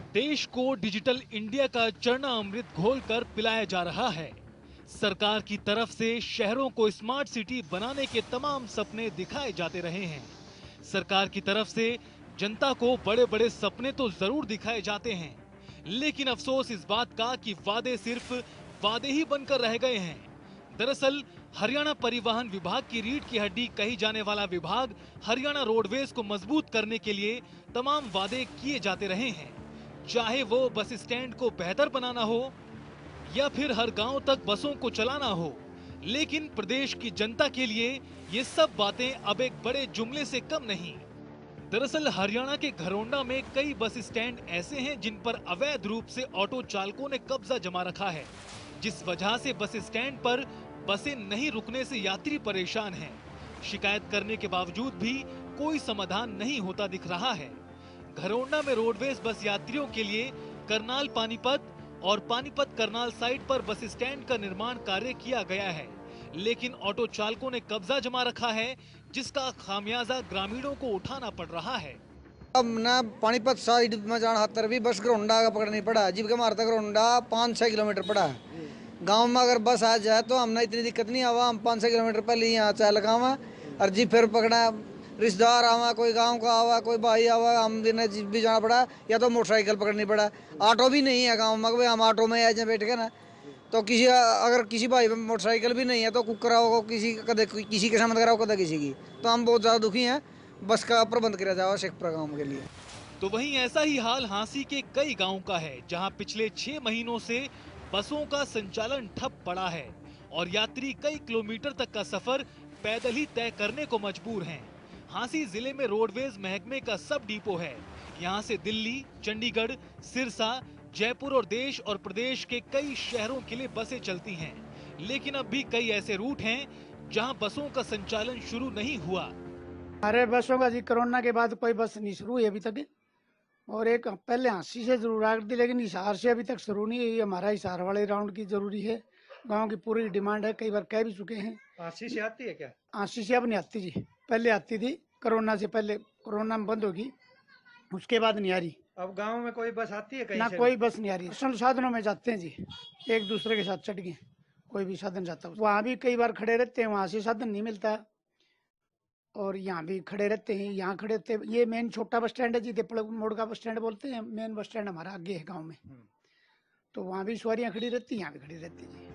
देश को digital India का चरणामृत घोलकर पिलाया जा रहा है। सरकार की तरफ से शहरों को स्मार्ट सिटी बनाने के तमाम सपने दिखाए जाते रहे हैं। सरकार की तरफ से जनता को बड़े बड़े सपने तो जरूर दिखाए जाते हैं, लेकिन अफसोस इस बात का कि वादे सिर्फ वादे ही बनकर रह गए हैं। दरअसल हरियाणा परिवहन विभाग की रीढ़ की हड्डी कही जाने वाला विभाग हरियाणा रोडवेज को मजबूत करने के लिए तमाम वादे किए जाते रहे हैं, चाहे वो बस स्टैंड को बेहतर बनाना हो या फिर हर गांव तक बसों को चलाना हो। लेकिन प्रदेश की जनता के लिए ये सब बातें अब एक बड़े जुमले से कम नहीं। दरअसल हरियाणा के घरोंडा में कई बस स्टैंड ऐसे हैं जिन पर अवैध रूप से ऑटो चालकों ने कब्जा जमा रखा है, जिस वजह से बस स्टैंड पर बसें नहीं रुकने से यात्री परेशान हैं। शिकायत करने के बावजूद भी कोई समाधान नहीं होता दिख रहा है। घरोंडा में रोडवेज बस यात्रियों के लिए करनाल पानीपत और पानीपत करनाल साइड पर बस स्टैंड का निर्माण कार्य किया गया है, लेकिन ऑटो चालकों ने कब्जा जमा रखा है, जिसका खामियाजा ग्रामीणों को उठाना पड़ रहा है। अब ना पानीपत साइड में जाना हतर भी बस घरोंडा का पकड़नी पड़ा, जीव के मारता घरोंडा 5-6 किलोमीटर पड़ा है। गांव में अगर बस आ जाए तो हमने इतनी दिक्कत नहीं आवा, हम 5-6 किलोमीटर पहले यहाँ चाय लगावा और जी फिर पकड़ा रिश्तेदार आवा, कोई गांव का आवा, कोई भाई आवा, हम दिन जीप भी जाना पड़ा या तो मोटरसाइकिल पकड़नी पड़ा। ऑटो भी नहीं है गाँव में, हम ऑटो में आ जाए बैठ के ना, तो किसी अगर किसी भाई में मोटरसाइकिल भी नहीं है तो कुकर हो किसी कदे किसी के सामने कराओ कदे किसी की, तो हम बहुत ज़्यादा दुखी हैं। बस का प्रबंध किया जाए शेखपुरा गाँव के लिए। तो वहीं ऐसा ही हाल हांसी के कई गांवों का है, जहां पिछले 6 महीनों से बसों का संचालन ठप पड़ा है और यात्री कई किलोमीटर तक का सफर पैदल ही तय करने को मजबूर हैं। हांसी जिले में रोडवेज महकमे का सब डिपो है। यहां से दिल्ली, चंडीगढ़, सिरसा, जयपुर और देश और प्रदेश के कई शहरों के लिए बसें चलती हैं, लेकिन अब भी कई ऐसे रूट हैं जहां बसों का संचालन शुरू नहीं हुआ। हमारे बसों का जी कोरोना के बाद कोई बस नहीं शुरू हुई अभी तक, और एक पहले हांसी से जरूर आ दी, लेकिन हिसार से अभी तक शुरू नहीं हुई। हमारा हिसार वाले राउंड की जरूरी है, गांव की पूरी डिमांड है, कई बार कह भी चुके हैं। हांसी से आती है क्या? हांसी से अब नहीं आती जी, पहले आती थी, कोरोना से पहले, कोरोना में बंद होगी, उसके बाद नहीं आ रही। अब गांव में कोई बस आती है कहीं ना से? कोई बस नहीं आ रही। साधनों में जाते हैं जी, एक दूसरे के साथ चढ़ गए, कोई भी साधन जाता है वहाँ भी कई बार खड़े रहते हैं, वहाँ से साधन नहीं मिलता, और यहाँ भी खड़े रहते हैं, यहाँ खड़े रहते हैं। ये मेन छोटा बस स्टैंड है जी, मोड़ का बस स्टैंड बोलते हैं। मेन बस स्टैंड हमारा आगे है गांव में, तो वहाँ भी सवारियाँ खड़ी रहती हैं, यहाँ भी खड़ी रहती है जी।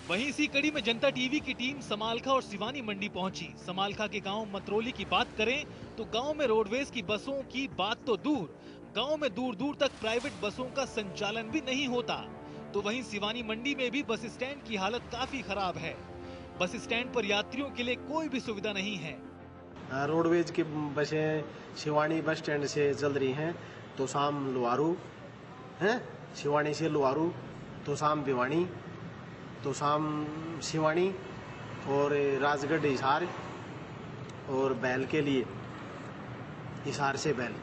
वहीं इसी कड़ी में जनता टीवी की टीम समालखा और सिवानी मंडी पहुंची। समालखा के गांव मतरोली की बात करें तो गांव में रोडवेज की बसों की बात तो दूर, गांव में दूर दूर तक प्राइवेट बसों का संचालन भी नहीं होता। तो वहीं सिवानी मंडी में भी बस स्टैंड की हालत काफी खराब है। बस स्टैंड पर यात्रियों के लिए कोई भी सुविधा नहीं है। रोडवेज की बसें शिवानी बस स्टैंड से चल रही हैं, तो शाम लुवारू हैं, शिवानी से लुवारू, तो शाम भिवानी, तो शाम शिवानी और राजगढ़ हिसार, और बैल के लिए हिसार से बैल,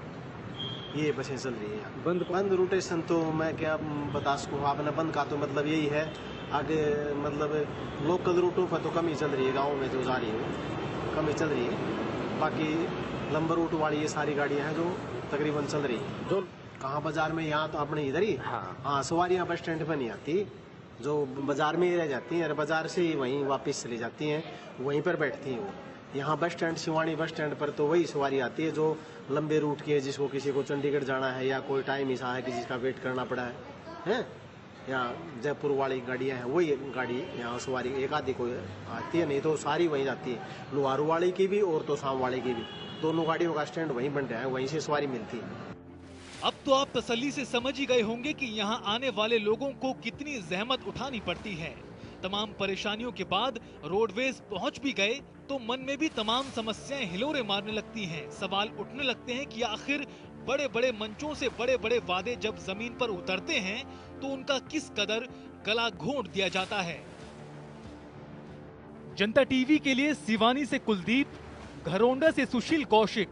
ये बसें चल रही हैं। बंद रोटेशन तो मैं क्या बता सकूँ, आपने बंद का तो मतलब यही है, आगे मतलब लोकल रूटों पर तो कम ही चल रही है, गाँव में जो जा रही है कम ही चल रही है। बाकी लंबा रूट वाली ये सारी गाड़ियां हैं जो तकरीबन चल रही हैं। जो कहाँ बाजार में, यहाँ तो अपने इधर ही हाँ सवारियाँ बस स्टैंड पर नहीं आती, जो बाजार में ही रह जाती हैं, और बाजार से ही वहीं वापस चली जाती हैं, वहीं पर बैठती हैं वो। यहाँ bus stand Shivani bus stand पर तो वही सवारी आती है जो लंबे रूट की है, जिसको किसी को चंडीगढ़ जाना है या कोई टाइम ऐसा है किसी का वेट करना पड़ा है या जयपुर वाली गाड़ियाँ हैं, वही गाड़ी यहाँ सवारी एक आधी कोई आती है, नहीं तो सारी वहीं जाती है। लुहारू वाले की भी और तो शाम वाले की भी, दोनों गाड़ियों का स्टैंड वहीं बन रहा है, वहीं से सवारी मिलती है। अब तो आप तसल्ली से समझ ही गए होंगे कि यहाँ आने वाले लोगों को कितनी जहमत उठानी पड़ती है। तमाम परेशानियों के बाद रोडवेज पहुँच भी गए तो मन में भी तमाम समस्याएं हिलोरे मारने लगती हैं। सवाल उठने लगते हैं कि आखिर बड़े बड़े मंचों से बड़े बड़े वादे जब जमीन पर उतरते हैं तो उनका किस कदर गला घोंट दिया जाता है। जनता टीवी के लिए सिवानी से कुलदीप, घरोंडा से सुशील कौशिक,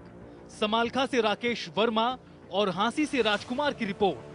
समालखा से राकेश वर्मा और हांसी से राजकुमार की रिपोर्ट।